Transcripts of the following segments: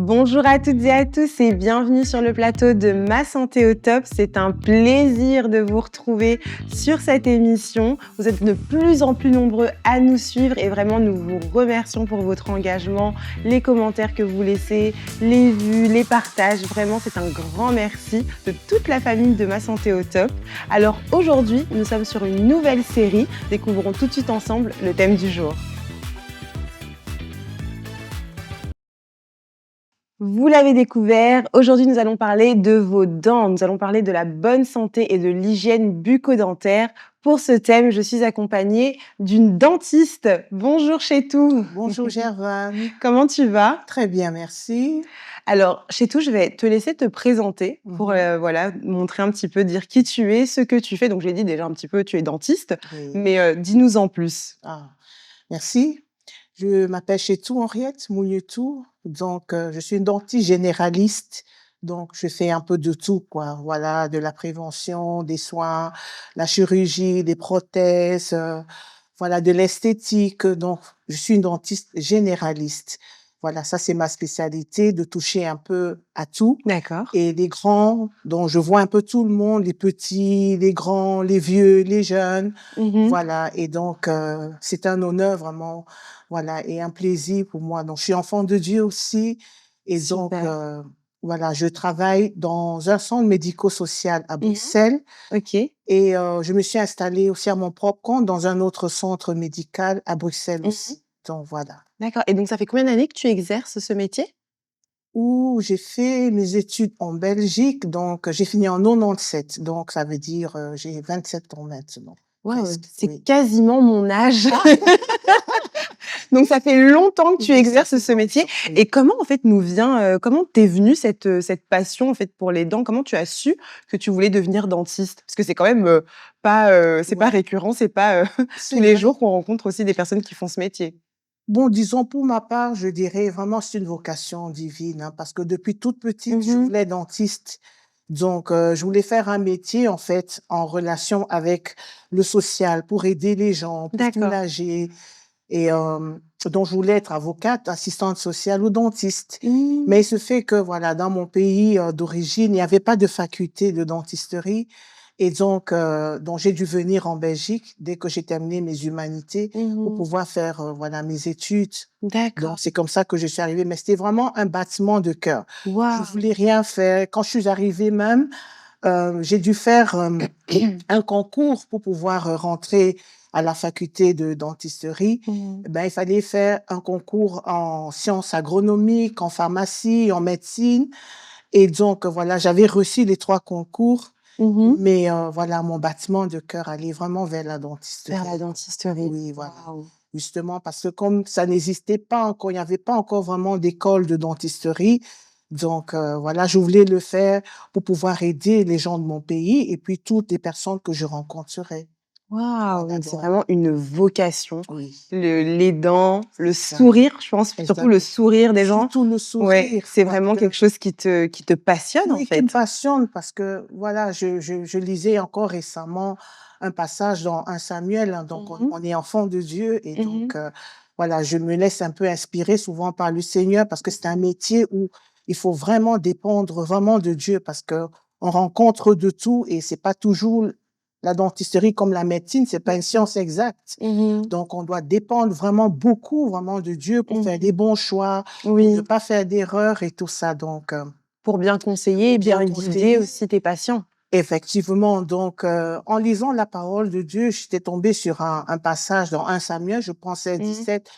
Bonjour à toutes et à tous et bienvenue sur le plateau de Ma santé au top. C'est un plaisir de vous retrouver sur cette émission. Vous êtes de plus en plus nombreux à nous suivre et vraiment nous vous remercions pour votre engagement, les commentaires que vous laissez, les vues, les partages. Vraiment, c'est un grand merci de toute la famille de Ma santé au top. Alors aujourd'hui, nous sommes sur une nouvelle série. Découvrons tout de suite ensemble le thème du jour. Vous l'avez découvert, aujourd'hui nous allons parler de vos dents, nous allons parler de la bonne santé et de l'hygiène bucco-dentaire. Pour ce thème, je suis accompagnée d'une dentiste. Bonjour Chetou. Bonjour Gervane. Comment tu vas? Très bien, merci. Alors Chetou, je vais te laisser te présenter pour voilà, montrer un petit peu, dire qui tu es, ce que tu fais. Donc j'ai dit déjà un petit peu, tu es dentiste, Oui. mais dis-nous en plus. Merci. Je m'appelle Chetou Henriette Mougnetou. Donc, je suis une dentiste généraliste. Donc, je fais un peu de tout, quoi. Voilà, de la prévention, des soins, la chirurgie, des prothèses, voilà, de l'esthétique. Donc, je suis une dentiste généraliste. Voilà, ça, c'est ma spécialité, de toucher un peu à tout. D'accord. Et les grands, dont je vois un peu tout le monde, les petits, les grands, les vieux, les jeunes. Voilà. Et donc, c'est un honneur vraiment, voilà, et un plaisir pour moi. Donc, je suis enfant de Dieu aussi. Et donc, Super. voilà, je travaille dans un centre médico-social à Bruxelles. Ok. Et je me suis installée aussi à mon propre compte dans un autre centre médical à Bruxelles aussi. Donc, voilà. D'accord. Et donc ça fait combien d'années que tu exerces ce métier? Où j'ai fait mes études en Belgique, donc j'ai fini en 97, donc ça veut dire j'ai 27 ans maintenant, Waouh, presque, c'est oui. quasiment mon âge. Donc ça fait longtemps que tu Oui, ça exerces fait ce métier. longtemps, oui. Et comment en fait nous vient, comment t'es venue cette passion en fait pour les dents? Comment tu as su que tu voulais devenir dentiste? Parce que c'est quand même pas, c'est pas Ouais, récurrent, c'est pas tous c'est les vrai. jours qu'on rencontre aussi des personnes qui font ce métier. Bon, disons pour ma part, je dirais vraiment c'est une vocation divine, hein, parce que depuis toute petite, je Mmh. voulais être dentiste. Donc, je voulais faire un métier en fait en relation avec le social, pour aider les gens, pour D'accord. soulager. Et donc, je voulais être avocate, assistante sociale ou dentiste. Mmh. Mais il se fait que, voilà, dans mon pays d'origine, il n'y avait pas de faculté de dentisterie. Et donc j'ai dû venir en Belgique dès que j'ai terminé mes humanités pour Mmh. pouvoir faire, voilà, mes études. D'accord. Donc, c'est comme ça que je suis arrivée. Mais c'était vraiment un battement de cœur. Je Waouh! voulais rien faire. Quand je suis arrivée même, j'ai dû faire un concours pour pouvoir rentrer à la faculté de dentisterie. Mmh. Ben, il fallait faire un concours en sciences agronomiques, en pharmacie, en médecine. Et donc, voilà, j'avais reçu les 3 concours, Mmh. mais voilà, mon battement de cœur allait vraiment vers la Vers la dentisterie. dentisterie. Oui, voilà. Waouh! Justement, parce que comme ça n'existait pas encore, il n'y avait pas encore vraiment d'école de dentisterie. Donc, voilà, je voulais le faire pour pouvoir aider les gens de mon pays et puis toutes les personnes que je rencontrerais. Waouh! Voilà, Donc c'est donc, vraiment une vocation. oui, Les dents, le c'est ça. sourire, je pense, surtout le Exactement. sourire des gens. Surtout le Ouais, sourire, c'est parce vraiment que, quelque chose qui te passionne, en oui, qui me fait. passionne, parce que, voilà, je lisais encore récemment un passage dans 1 Samuel, hein, donc Mmh mh. on est enfant de Dieu et Mmh. donc, voilà, je me laisse un peu inspirer souvent par le Seigneur parce que c'est un métier où il faut vraiment dépendre vraiment de Dieu parce que on rencontre de tout et c'est pas toujours la dentisterie comme la médecine, c'est pas une science exacte. Mmh. Donc, on doit dépendre vraiment beaucoup, vraiment de Dieu pour faire des Mmh. bons choix, pour ne Oui, pas faire d'erreurs et tout ça. Donc, pour bien conseiller et pour bien bien guider conseiller. aussi tes patients. Effectivement, donc en lisant la parole de Dieu, j'étais tombée sur un passage dans 1 Samuel, je pense c'est Mmh. 17,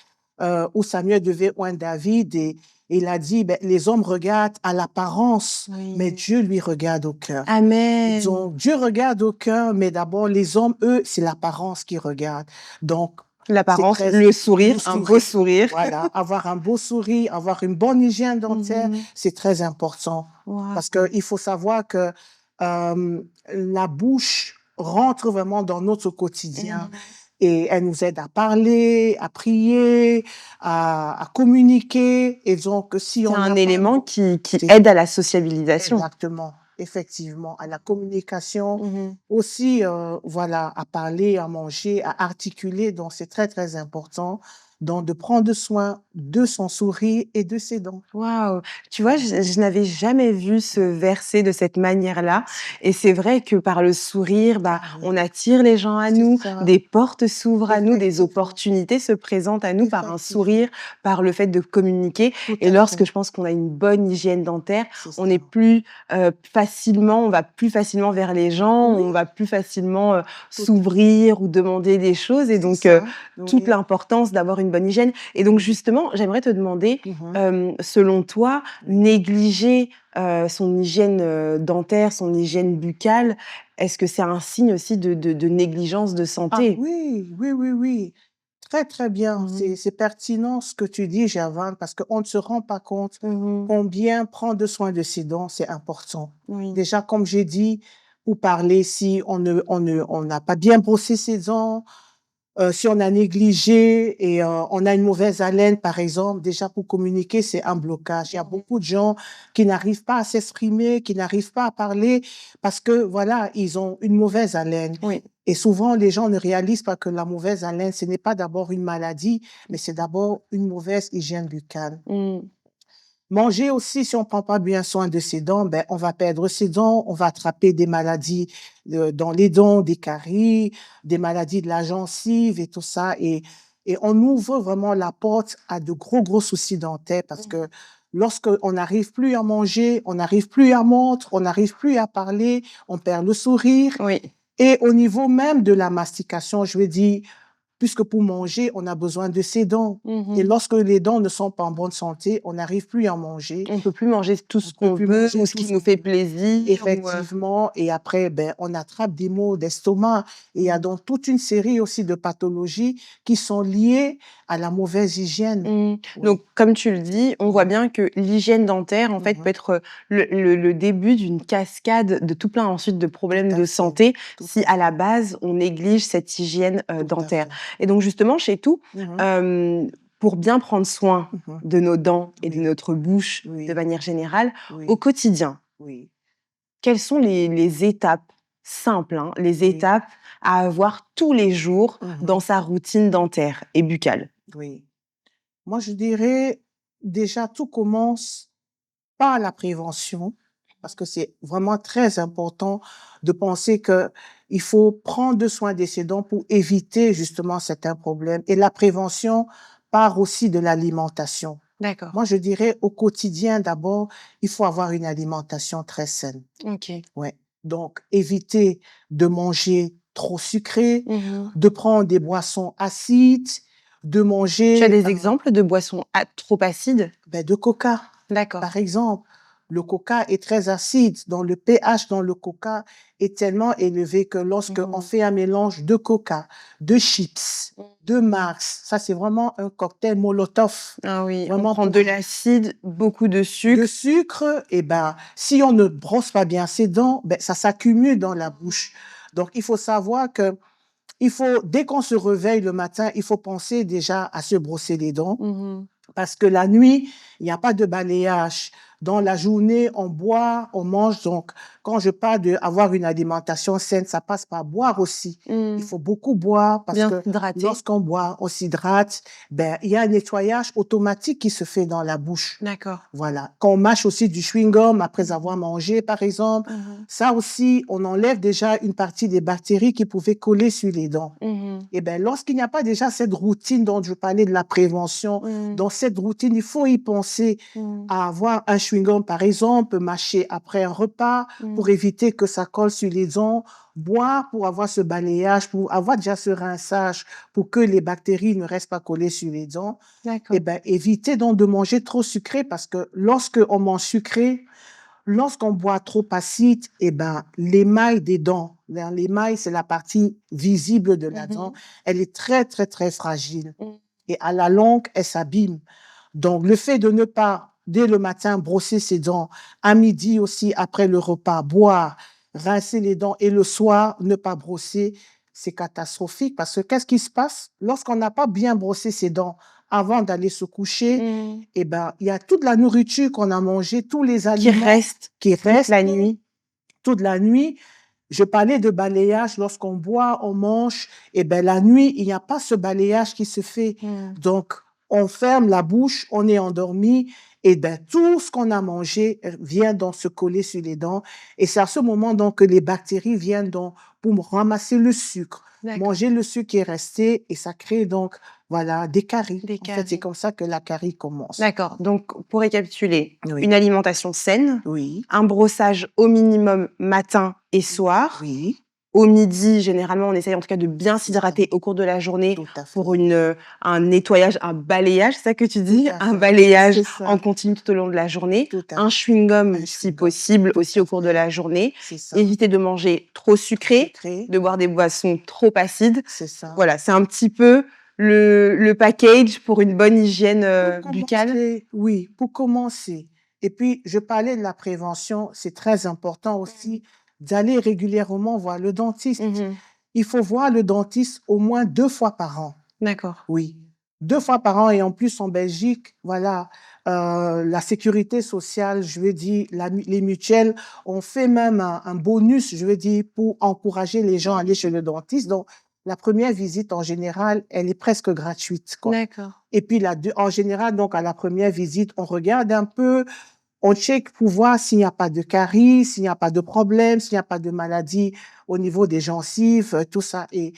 où Samuel devait oindre David et il a dit: «Beh, les hommes regardent à l'apparence, mais Oui. Dieu lui regarde au cœur». Amen. Donc Dieu regarde au cœur, mais d'abord les hommes, eux, c'est l'apparence qu'ils regardent. Donc c'est L'apparence, très le sourire, le un beau sourire, sourire. voilà, avoir un beau sourire, avoir une bonne hygiène dentaire, Mmh. c'est très important. Parce Waouh. qu'il faut savoir que la bouche rentre vraiment dans notre quotidien Mmh. et elle nous aide à parler, à prier, à communiquer. Et donc, si C'est on un n'a pas élément qui c'est aide à la sociabilisation. exactement, effectivement, à la communication, Mmh. aussi, voilà, à parler, à manger, à articuler. Donc, c'est très, très important. donc de prendre soin de son sourire et de ses dents. Waouh! Tu vois, je n'avais jamais vu ce verset de cette manière-là et c'est vrai que par le sourire, bah, Ah on oui, attire les gens à c'est nous, ça, des portes s'ouvrent à nous, des effectivement, opportunités se présentent à nous par un sourire, effectivement, par le fait de communiquer tout et à lorsque fait, je pense qu'on a une bonne hygiène dentaire, c'est on est ça. on va plus facilement vers les gens, Oui, on va plus facilement, tout à s'ouvrir ou demander des choses et c'est donc ça, toute oui, l'importance d'avoir une bonne hygiène et donc oui. justement, j'aimerais te demander, Mmh. selon toi, Oui. négliger, son hygiène, dentaire, son hygiène buccale, est-ce que c'est un signe aussi de négligence de Ah santé? oui, oui, oui, oui. Très, très bien. Mmh mh. C'est pertinent ce que tu dis, Javan, parce qu'on ne se rend pas compte Mmh. combien prendre soin de ses dents, c'est important. Oui. Déjà, comme j'ai dit, pour parler, si on n'a pas bien brossé ses dents, si on a négligé et on a une mauvaise haleine, par exemple, déjà pour communiquer, c'est un blocage. Il y a Mmh. beaucoup de gens qui n'arrivent pas à s'exprimer, qui n'arrivent pas à parler parce que, voilà, ils ont une mauvaise haleine. Oui. Et souvent, les gens ne réalisent pas que la mauvaise haleine, ce n'est pas d'abord une maladie, mais c'est d'abord une mauvaise hygiène buccale. Mmh. Manger aussi, si on prend pas bien soin de ses dents, ben, on va perdre ses dents, on va attraper des maladies dans les dents, des caries, des maladies de la gencive et tout ça. Et on ouvre vraiment la porte à de gros, gros soucis dentaires parce Mmh. que lorsque on n'arrive plus à manger, on n'arrive plus à mordre, on n'arrive plus à parler, on perd le sourire. Oui. Et au niveau même de la mastication, je veux dire, puisque pour manger, on a besoin de ses dents. Et Mmh. lorsque les dents ne sont pas en bonne santé, on n'arrive plus à manger. On peut plus manger tout On ce peut qu'on plus veut manger ou ce tout qui ce nous qu'on fait veut. plaisir ou. Effectivement, et après, ben, on attrape des maux d'estomac. Et il y a Mmh. donc toute une série aussi de pathologies qui sont liées à la mauvaise hygiène. Mmh. Oui. Donc comme tu le dis, on voit Mmh. bien que l'hygiène dentaire, en fait, peut Mmh. être, le début d'une cascade de tout plein ensuite de Tout problèmes à de fait. santé, Tout si à à la fait. base, on néglige cette hygiène, Tout à dentaire fait. et donc justement chez Tout, Mmh. hem, pour bien prendre soin Mmh. de nos dents et de Oui. notre bouche de Oui. manière générale, au Oui. quotidien, Oui. quelles sont les étapes simples, hein, les Oui. étapes à avoir tous les jours dans Mmh. sa routine dentaire et buccale? Oui. Moi, je dirais, déjà, tout commence par la prévention, parce que c'est vraiment très important de penser que il faut prendre soin de ses dents pour éviter justement certains problèmes. Et la prévention part aussi de l'alimentation. D'accord. Moi, je dirais au quotidien, d'abord, il faut avoir une alimentation très saine. OK. Ouais. Donc, éviter de manger trop sucré, Mmh. de prendre des boissons acides, de Tu as manger des exemples de boissons trop acides? ben, de coca. D'accord. Par exemple, le coca est très acide, donc le pH dans le coca est tellement élevé que lorsque on Mmh. fait un mélange de coca, de chips, Mmh. de Mars, ça c'est vraiment un cocktail Molotov, Ah oui, on vraiment prend pour de l'acide, beaucoup de de sucre. sucre. Et ben, si on ne brosse pas bien ses dents, ben ça s'accumule dans la bouche. Donc il faut savoir que il faut, dès qu'on se réveille le matin, il faut penser déjà à se brosser les dents. Mmh. Parce que la nuit, il n'y a pas de balayage. Dans la journée, on boit, on mange. Donc, quand je parle d'avoir une alimentation saine, ça passe par boire aussi. Il Mmh. faut beaucoup boire parce Bien que s'hydrater. lorsqu'on boit, on s'hydrate. Ben, il y a un nettoyage automatique qui se fait dans la bouche. D'accord. Voilà. Quand on mâche aussi du chewing-gum après avoir mangé, par exemple, Mmh. ça aussi, on enlève déjà une partie des bactéries qui pouvaient coller sur les dents. Mmh. Eh ben, lorsqu'il n'y a pas déjà cette routine dont je parlais de la prévention, Mmh. dans cette routine, il faut y penser Mmh. à avoir un chewing-gum, par exemple, mâcher après un repas Mmh. pour éviter que ça colle sur les dents, boire pour avoir ce balayage, pour avoir déjà ce rinçage, pour que les bactéries ne restent pas collées sur les dents. Eh D'accord. ben, éviter donc de manger trop sucré parce que lorsque on mange sucré, lorsqu'on boit trop acide, eh ben, l'émail des dents, l'émail, c'est la partie visible de la dent, Mmh. elle est très, très, très fragile. Mmh. Et à la longue, elle s'abîme. Donc, le fait de ne pas, dès le matin, brosser ses dents, à midi aussi, après le repas, boire, rincer les dents et le soir, ne pas brosser, c'est catastrophique parce que qu'est-ce qui se passe? Lorsqu'on n'a pas bien brossé ses dents avant d'aller se coucher, Mmh. eh ben, il y a toute la nourriture qu'on a mangée, tous les Qui aliments reste qui toute restent la nuit. toute la nuit. Je parlais de balayage lorsqu'on boit, on mange, et ben la nuit, il n'y a pas ce balayage qui se fait. Donc, on ferme la bouche, on est endormi, et ben tout ce qu'on a mangé vient donc se coller sur les dents. Et c'est à ce moment donc que les bactéries viennent donc pour ramasser le sucre, D'accord. manger le sucre qui est resté, et ça crée donc voilà des caries. Des En fait, c'est caries. comme ça que la carie commence. D'accord. Donc, pour récapituler, Oui. une alimentation saine, Oui, un brossage au minimum matin et soir. oui, Au midi, généralement, on essaye en tout cas de bien s'hydrater au cours de la journée tout à fait. pour un nettoyage, un balayage, c'est ça que tu dis? Tout à Un fait. balayage C'est ça. en continu tout au long de la journée. Tout à Un fait. chewing-gum, Un si chewing-gum. possible, Tout aussi à au cours de fait. la journée. C'est ça. Éviter de manger trop sucré, Sucré. de boire des boissons trop acides. C'est ça. Voilà, c'est un petit peu le package pour une bonne hygiène Pour buccale. commencer, oui, pour commencer. Et puis, je parlais de la prévention, c'est très important aussi d'aller régulièrement voir le dentiste. Mhm. Il faut voir le dentiste au moins 2 fois par an. D'accord. Oui, 2 fois par an. Et en plus, en Belgique, voilà, la sécurité sociale, je veux dire, les mutuelles ont fait même un bonus, je veux dire, pour encourager les gens à aller chez le dentiste. Donc, la première visite, en général, elle est presque gratuite, quoi. D'accord. Et puis, en général, donc, à la première visite, on regarde un peu, on check pour voir s'il n'y a pas de caries, s'il n'y a pas de problème, s'il n'y a pas de maladie au niveau des gencives, tout ça. Et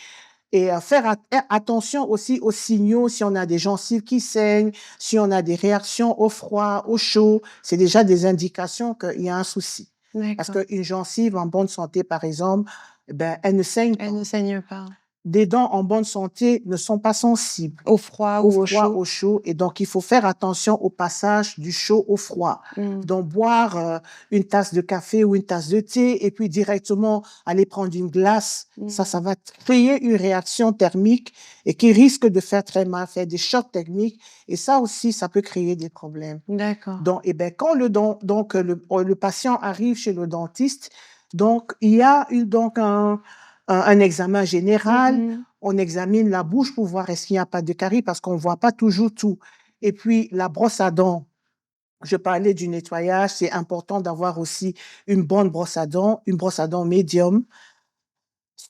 faire attention aussi aux signaux, si on a des gencives qui saignent, si on a des réactions au froid, au chaud, c'est déjà des indications qu'il y a un souci. Parce D'accord. qu'une gencive en bonne santé, par exemple, ben, elle ne saigne pas. Elle ne saigne pas. Des dents en bonne santé ne sont pas sensibles Au froid au ou au froid, chaud. au chaud. Et donc, il faut faire attention au passage du chaud au froid. Mm. Donc, boire une tasse de café ou une tasse de thé et puis directement aller prendre une glace, ça va créer une réaction thermique et qui risque de faire très mal, faire des chocs thermiques. Et ça aussi, ça peut créer des problèmes. D'accord. Donc, eh ben, quand le patient arrive chez le dentiste, donc, il y a donc un examen général. Mhm. On examine la bouche pour voir est-ce qu'il n'y a pas de caries parce qu'on ne voit pas toujours tout. Et puis, la brosse à dents, je parlais du nettoyage, c'est important d'avoir aussi une bonne brosse à dents médium,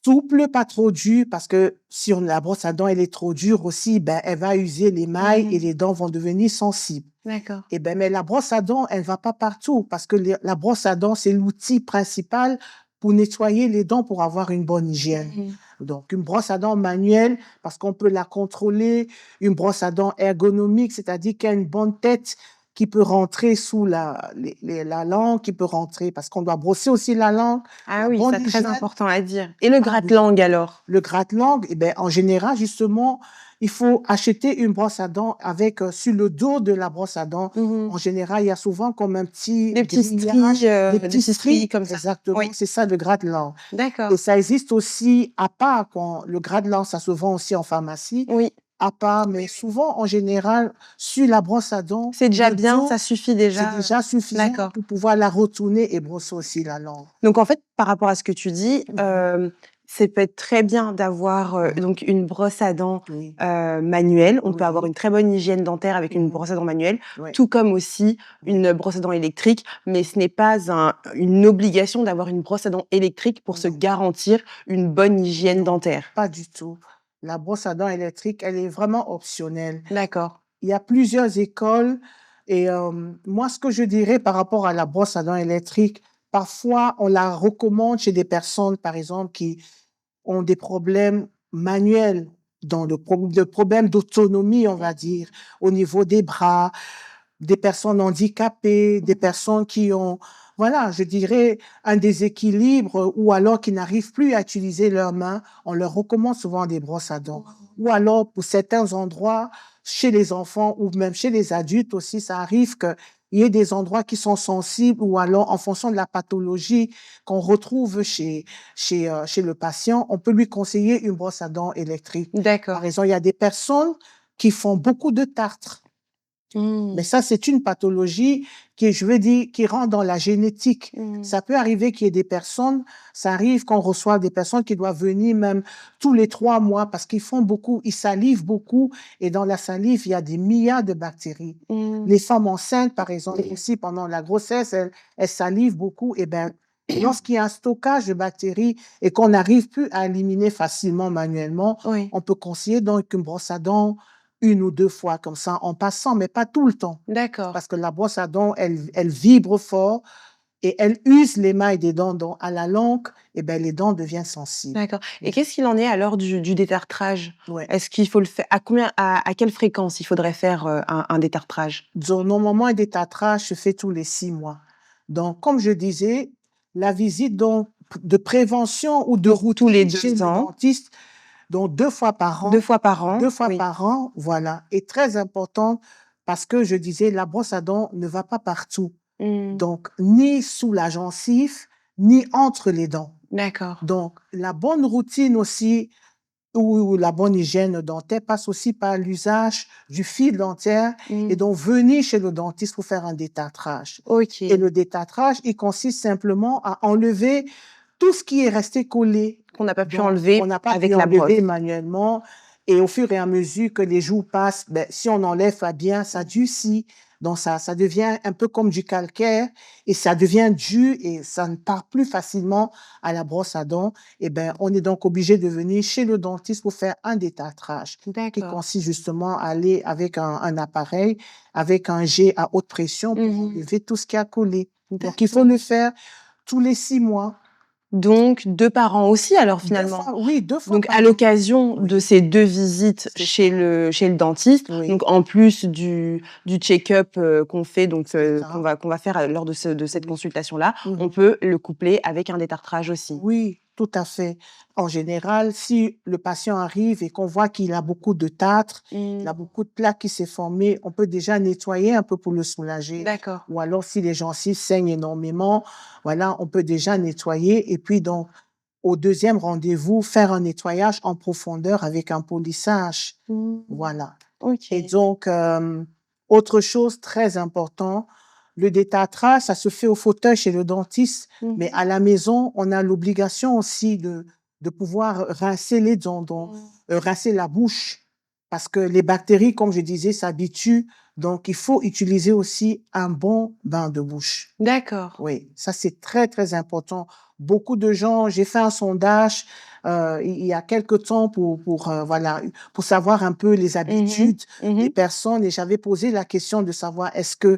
souple, pas trop dure, parce que si la brosse à dents, elle est trop dure aussi, ben, elle va user l'émail et les dents vont devenir sensibles. D'accord. Eh ben, mais la brosse à dents, elle va pas partout parce que la brosse à dents, c'est l'outil principal pour nettoyer les dents pour avoir une bonne hygiène. Donc, une brosse à dents manuelle, parce qu'on peut la contrôler, une brosse à dents ergonomique, c'est-à-dire qu'il y a une bonne tête qui peut rentrer sous la langue, qui peut rentrer, parce qu'on doit brosser aussi la langue. Ah La oui, bonne c'est très hygiène. important à dire. Et le oui. gratte-langue alors? Le gratte-langue, eh ben, en général, justement, il faut acheter une brosse à dents avec, sur le dos de la brosse à dents. En général, il y a souvent comme un petit Des petits grillage, stries, des des petits petits stries stries. comme ça. Exactement, Oui. c'est ça le gratte-langue. D'accord. Et ça existe aussi à part, quand le gratte-langue, ça se vend aussi en pharmacie, Oui. à part, mais souvent, en général, sur la brosse à dents, C'est déjà le bien, dos, ça suffit c'est déjà. déjà suffisant D'accord. pour pouvoir la retourner et brosser aussi la langue. Donc en fait, par rapport à ce que tu dis, c'est peut être très bien d'avoir donc une brosse à dents Oui, manuelle. On peut avoir oui, une très bonne hygiène dentaire avec une brosse à dents manuelle, oui. tout comme aussi une brosse à dents électrique. Mais ce n'est pas une obligation d'avoir une brosse à dents électrique pour se Non. garantir une bonne hygiène Non, dentaire. pas du tout. La brosse à dents électrique, elle est vraiment optionnelle. D'accord. Il y a plusieurs écoles et moi, ce que je dirais par rapport à la brosse à dents électrique, parfois, on la recommande chez des personnes, par exemple, qui ont des problèmes manuels, dans le problème d'autonomie, on va dire, au niveau des bras, des personnes handicapées, des personnes qui ont, voilà, je dirais, un déséquilibre ou alors qui n'arrivent plus à utiliser leurs mains. On leur recommande souvent des brosses à dents. Ou alors, pour certains endroits, chez les enfants ou même chez les adultes aussi, ça arrive qu'il y ait des endroits qui sont sensibles ou alors, en fonction de la pathologie qu'on retrouve chez le patient, on peut lui conseiller une brosse à dents électrique. D'accord. Par exemple, il y a des personnes qui font beaucoup de tartre. Mais ça, c'est une pathologie qui, je veux dire, qui rentre dans la génétique. Ça peut arriver qu'il y ait des personnes, ça arrive qu'on reçoive des personnes qui doivent venir même tous les 3 mois parce qu'ils font beaucoup, ils salivent beaucoup et dans la salive, il y a des milliards de bactéries. Les femmes enceintes, par exemple, aussi pendant la grossesse, elles salivent beaucoup et ben, Lorsqu'il y a un stockage de bactéries et qu'on n'arrive plus à éliminer facilement manuellement, Oui, on peut conseiller donc une brosse à dents 1 ou 2 fois comme ça en passant, mais pas tout le temps. d'accord, Parce que la brosse à dents, elle vibre fort et elle use l'émail des dents. Donc, à la longue, eh ben, les dents deviennent sensibles. d'accord. Et Oui. qu'est-ce qu'il en est alors du détartrage? Ouais. Est-ce qu'il faut le faire à quelle fréquence il faudrait faire, un détartrage? Donc, normalement, un détartrage se fait tous les 6 mois. Donc, comme je disais, la visite donc, de prévention ou de Donc tous les routine chez 2 le ans, dentiste, donc 2 fois par 2 an, fois par an? 2 fois Oui. par an, voilà, est très important parce que je disais, la brosse à dents ne va pas partout. Mmh. Donc, ni sous la gencive, ni entre les dents. D'accord. Donc, la bonne routine aussi, ou la bonne hygiène dentaire passe aussi par l'usage du fil dentaire et Mmh. donc venir chez le dentiste pour faire un détartrage. Et OK. le détartrage, il consiste simplement à enlever tout ce qui est resté collé, Qu'on n'a pas pu donc qu'on enlever n'a pas pu avec la brosse. enlever manuellement. Et au fur et à mesure que les jours passent, ben, si on enlève pas bien, ça durcit. Donc ça devient un peu comme du calcaire et ça devient dur et ça ne part plus facilement à la brosse à dents. Et ben, on est donc obligé de venir chez le dentiste pour faire un détartrage qui D'accord. consiste justement à aller avec un appareil, avec un jet à haute pression pour Mmh. enlever tout ce qui a collé. Donc, il faut D'accord. le faire tous les 6 mois. Donc 2 par an aussi alors Deux finalement? fois, oui, 2 fois Donc par à an. l'occasion de Oui, ces 2 visites c'est ça. chez le dentiste, Oui, donc en plus du check-up, qu'on fait donc c'est qu'on ça. va faire, lors de cette Oui. consultation-là, on Mhm. peut le coupler avec un détartrage aussi? Oui, tout à fait. En général, si le patient arrive et qu'on voit qu'il a beaucoup de tartre, il Mmh. a beaucoup de plaques qui s'est formées, on peut déjà nettoyer un peu pour le soulager. D'accord. Ou alors, si les gencives saignent énormément, voilà, on peut déjà nettoyer. Et puis, donc, au deuxième rendez-vous, faire un nettoyage en profondeur avec un polissage. Mmh. Voilà. Et OK. donc, autre chose très important, le détartrage, ça se fait au fauteuil chez le dentiste, mais Mmh. à la maison, on a l'obligation aussi de pouvoir rincer les dents, donc, Mmh. rincer la bouche, parce que les bactéries, comme je disais, s'habituent. Donc, il faut utiliser aussi un bon bain de bouche. D'accord. Oui, ça c'est très, très important. Beaucoup de gens, j'ai fait un sondage il y a quelque temps voilà, pour savoir un peu les Mmh mh. habitudes des Mmh. personnes et j'avais posé la question de savoir est-ce que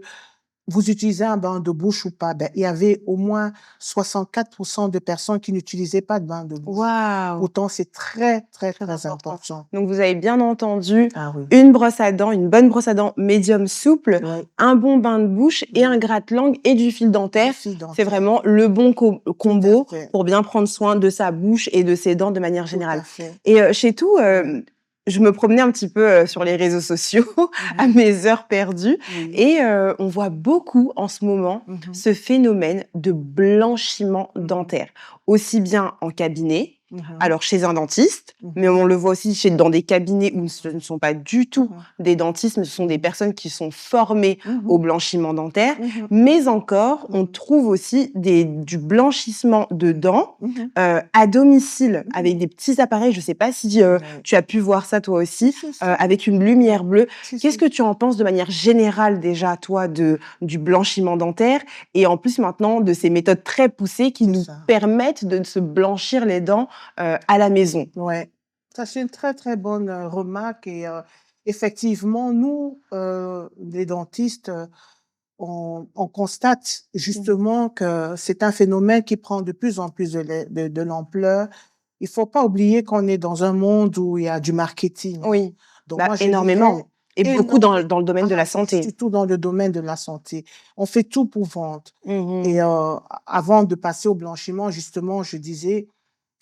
vous utilisez un bain de bouche ou pas? Ben, il y avait au moins 64% de personnes qui n'utilisaient pas de bain de bouche. Waouh! Pourtant, c'est très, très, Très très important. important. Donc vous avez bien entendu, Ah oui. une brosse à dents, une bonne brosse à dents médium souple, Oui, un bon bain de bouche et un oui. gratte-langue et du fil Du dentaire. fil C'est dentaire. vraiment le bon Tout à combo fait. pour bien prendre soin de sa bouche et de ses dents de manière Tout générale. à fait. Et chez Tout, Oui. je me promenais un petit peu, sur les réseaux sociaux à Mhm. mes heures perdues Oui. et on voit beaucoup en ce moment Mhm. ce phénomène de blanchiment Mhm. dentaire, aussi bien en cabinet, Mhm. alors chez un dentiste, mais Mhm. on le voit aussi dans des cabinets où ce ne sont pas du tout Mhm. des dentistes, mais ce sont des Mhm. personnes qui sont formées au Mhm. blanchiment dentaire. Mhm. Mais encore, on Mhm. trouve aussi du blanchissement de dents Mhm. à domicile avec Mhm. des petits appareils. Je ne sais pas si Ouais. tu as pu voir ça toi Si, aussi, si, si. avec une Ouais. lumière bleue. Si, Qu'est-ce si. que tu en penses de manière générale déjà, toi, du blanchiment dentaire et en plus maintenant de ces méthodes très poussées qui C'est nous ça. permettent de se blanchir les dents à la maison? Ouais. Ça, c'est une très, très bonne remarque. Et effectivement, nous, les dentistes, on constate Mmh. justement que c'est un phénomène qui prend de plus en plus de l'ampleur. Il faut pas oublier qu'on est dans un monde où il y a du marketing. Oui, Donc bah, moi, je dirais énormément et beaucoup énorme. dans le domaine de la Ah, c'est santé. surtout dans le domaine de la santé. On fait tout pour vendre. Et Mmh. avant de passer au blanchiment, justement, je disais,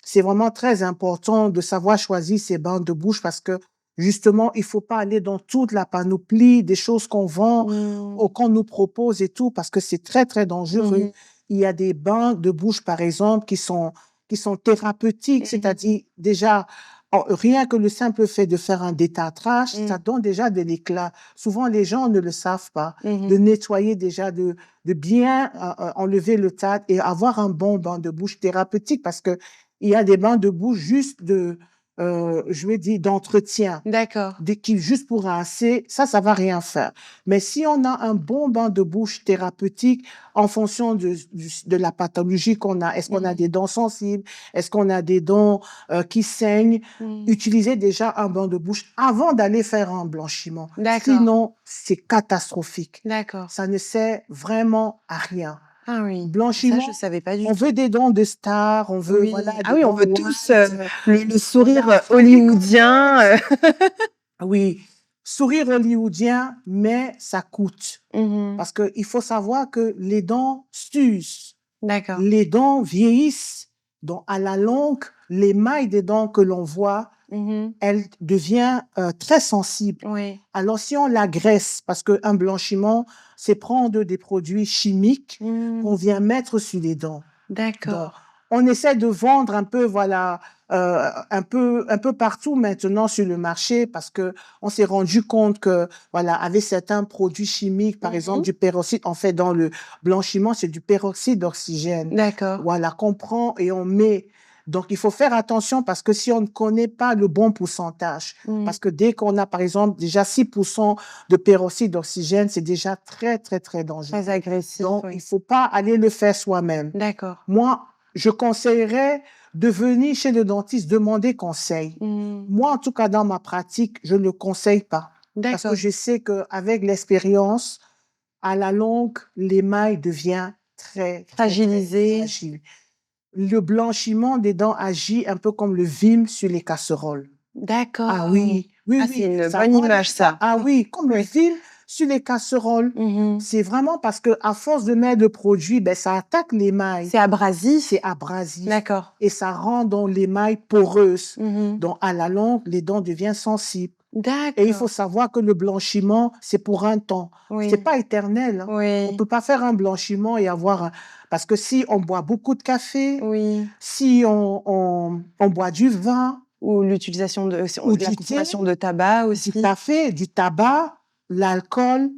c'est vraiment très important de savoir choisir ses bandes de bouche parce que justement, il faut pas aller dans toute la panoplie des choses qu'on vend Mmh. ou qu'on nous propose et tout parce que c'est très, très dangereux. Mmh. Il y a des bains de bouche, par exemple, qui sont thérapeutiques, Mmh. c'est-à-dire déjà, rien que le simple fait de faire un détartrage, Mmh. ça donne déjà de l'éclat. Souvent, les gens ne le savent pas. Mmh. De nettoyer déjà, de bien enlever le tartre et avoir un bon bain de bouche thérapeutique parce que il y a des bains de bouche juste je vais dire, d'entretien, D'accord. qui juste pour rincer, ça va rien faire. Mais si on a un bon bain de bouche thérapeutique en fonction de la pathologie qu'on a, est-ce qu'on a Mmh. des dents sensibles, est-ce qu'on a des dents qui saignent, Mmh. utilisez déjà un bain de bouche avant d'aller faire un blanchiment. D'accord. Sinon, c'est catastrophique. D'accord. Ça ne sert vraiment à rien. Ah oui, ça Blanchiment, je savais pas du on tout. veut des dents de stars, on veut, Oui. voilà, Ah des oui, on dents veut white. tous, le sourire, Voilà, hollywoodien, oui, sourire hollywoodien, mais ça coûte. Mmh. Parce que il faut savoir que les dents s'usent, D'accord. les dents vieillissent. Donc, à la longue, l'émail des dents que l'on voit, Mmh. elle devient très sensible. Oui. Alors, si on l'agresse, parce qu'un blanchiment, c'est prendre des produits chimiques Mmh. qu'on vient mettre sur les dents. Donc, D'accord. on essaie de vendre un peu, voilà, un peu partout maintenant sur le marché parce que on s'est rendu compte que, voilà, avec certains produits chimiques, par exemple Mmh. du peroxyde, en fait, dans le blanchiment, c'est du peroxyde d'oxygène. D'accord. Voilà, qu'on prend et on met. Donc, il faut faire attention parce que si on ne connaît pas le bon pourcentage, Mmh. parce que dès qu'on a, par exemple, déjà 6% de peroxyde d'oxygène, c'est déjà très, très, très dangereux. Très agressif, Donc, oui. il faut pas aller le faire soi-même. D'accord. Moi, je conseillerais de venir chez le dentiste demander conseil. Mmh. Moi, en tout cas, dans ma pratique, je ne le conseille pas. Parce que D'accord. je sais qu'avec l'expérience, à la longue, l'émail devient très, très, très Fragilisé. fragile. Le blanchiment des dents agit un peu comme le vim sur les casseroles. D'accord. Ah oui, oui, Ah, oui. c'est une Ça bonne rend les image dents- ça. Ah oui, comme le Oui. vim sur les casseroles. Mmh. C'est vraiment parce que à force de mettre le produit, ben, ça attaque l'émail. C'est abrasif? C'est abrasif. D'accord. Et ça rend donc l'émail poreuse. Mmh. Donc, à la longue, les dents deviennent sensibles. D'accord. Et il faut savoir que le blanchiment, c'est pour un temps. Oui. C'est pas éternel, hein. Oui. On peut pas faire un blanchiment et avoir un... Parce que si on boit beaucoup de café, Oui. si on boit du vin, Ou l'utilisation de Ou la du consommation de tabac du aussi. café, du tabac, l'alcool,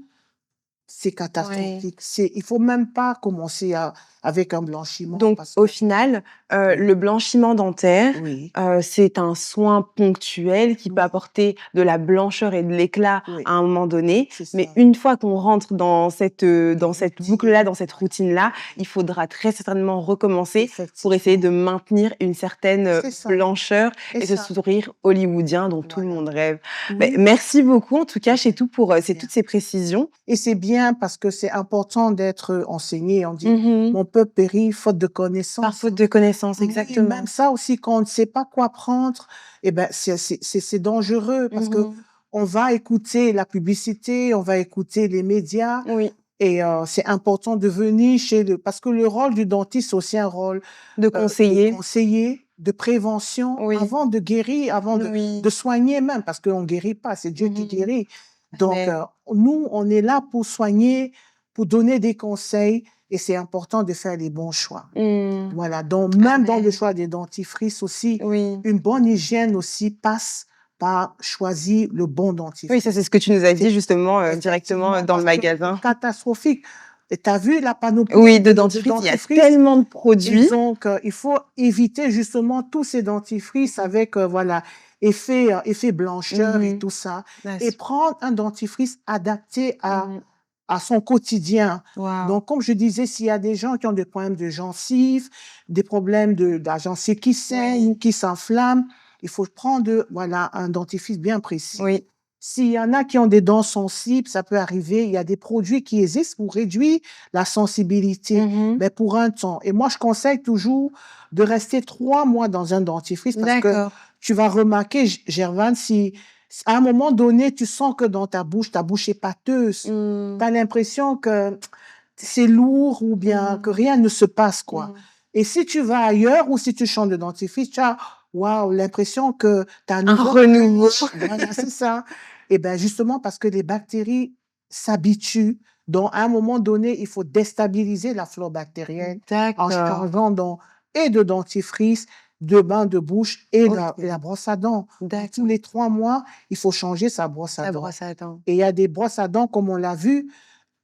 c'est Oui. catastrophique. Il faut même pas commencer avec un blanchiment Donc parce au que... final, Oui. le blanchiment dentaire, Oui, c'est un soin ponctuel qui peut Oui. apporter de la blancheur et de l'éclat Oui. à un moment donné. c'est Mais ça. une fois qu'on rentre dans cette Routine. boucle-là, dans cette routine-là, il faudra très certainement recommencer pour essayer de Effectivement. maintenir une certaine, C'est ça. blancheur Et et ce ça. sourire hollywoodien dont tout le Voilà. monde rêve. Beh, Oui. merci beaucoup en tout cas chez tout pour, Bien. toutes ces précisions. Et c'est bien parce que c'est important d'être enseigné. On dit, Mmh. mon peuple périt faute de Par connaissances. faute de connaissances, Oui, exactement. même ça aussi, quand on ne sait pas quoi prendre, eh ben, c'est dangereux parce que Mmh. on va écouter la publicité, on va écouter les médias Oui, et c'est important de venir parce que le rôle du dentiste, c'est aussi un rôle de de conseiller. conseiller, de prévention, Oui. avant de guérir, avant Oui. de soigner même, parce qu'on ne guérit pas, c'est Dieu qui Mmh. guérit. Donc, Mais nous, on est là pour soigner, pour donner des conseils et c'est important de faire les bons choix. mmh, Voilà, donc même dans le Amen. choix des dentifrices aussi, Oui. une bonne hygiène aussi passe par choisir le bon Oui, dentifrice. ça c'est ce que tu nous as dit justement, directement, Effectivement, dans le parce que magasin. c'est catastrophique. Et tu as vu la panoplie Oui, de de dentifrice, il y a dentifrice? tellement de Et produits. donc, il faut éviter justement tous ces dentifrices avec, voilà, effet blancheur et Mmh. tout ça. Ah, Et prendre un dentifrice adapté Mmh. à son quotidien. Waouh. Donc, comme je disais, s'il y a des gens qui ont des problèmes de gencives, des problèmes de la gencive qui saigne, Oui. qui s'enflamme, il faut prendre, voilà, un dentifrice bien précis. Oui. S'il y en a qui ont des dents sensibles, ça peut arriver. Il y a des produits qui existent pour réduire la sensibilité, Mmh. mais pour un temps. Et moi, je conseille toujours de rester 3 mois dans un dentifrice parce que D'accord. tu vas remarquer, Gervane, si à un moment donné, tu sens que dans ta bouche est pâteuse, Mmh. tu as l'impression que c'est lourd ou bien que rien ne se passe, quoi. Mmh. Et si tu vas ailleurs ou si tu changes de dentifrice, tu as, waouh, l'impression que tu as Un renouveau. Voilà, c'est ça. Et ben justement parce que les bactéries s'habituent. Donc, à un moment donné, il faut déstabiliser la flore bactérienne en D'accord. changeant donc et de dentifrice, de bain de bouche et OK. la brosse à dents. Donc, D'accord. tous les 3 mois, il faut changer sa brosse à La dents. brosse à dents. Et il y a des brosses à dents, comme on l'a vu,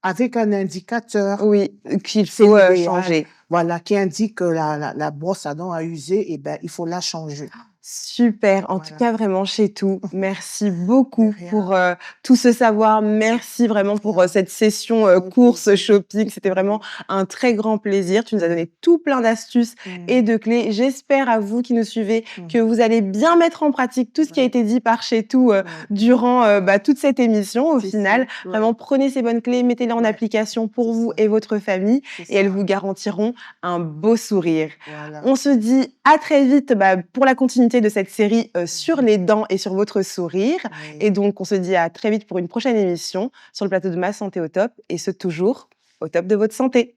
avec un indicateur. Oui, qu'il C'est faut, l'idéal. changer. Voilà, qui indique que la brosse à dents a usé, et ben, il faut la changer. Super, en tout Voilà. cas vraiment chez tout. Merci De beaucoup pour, rien, tout ce savoir. Merci vraiment de pour, rien. cette session, Avec courses, plaisir. shopping. C'était vraiment Oui. un très grand plaisir. Tu nous as Mmh. donné tout plein d'astuces et Mmh. de clés. J'espère à vous qui nous suivez que Mmh. vous allez bien mettre en pratique tout ce qui a Ouais, été dit par chez tout, ouais. durant, toute cette émission au C'est ça, final. ouais, Vraiment prenez ces bonnes clés, mettez-les en ouais. application pour C'est vous ça, et votre famille c'est et elles ça. vous garantiront un beau sourire. Voilà. On se dit à très vite, pour la continuité de cette série, sur Mmh. les dents et sur votre sourire et Oui. donc on se dit à très vite pour une prochaine émission sur le plateau de Ma santé au top et ce toujours au top de votre santé.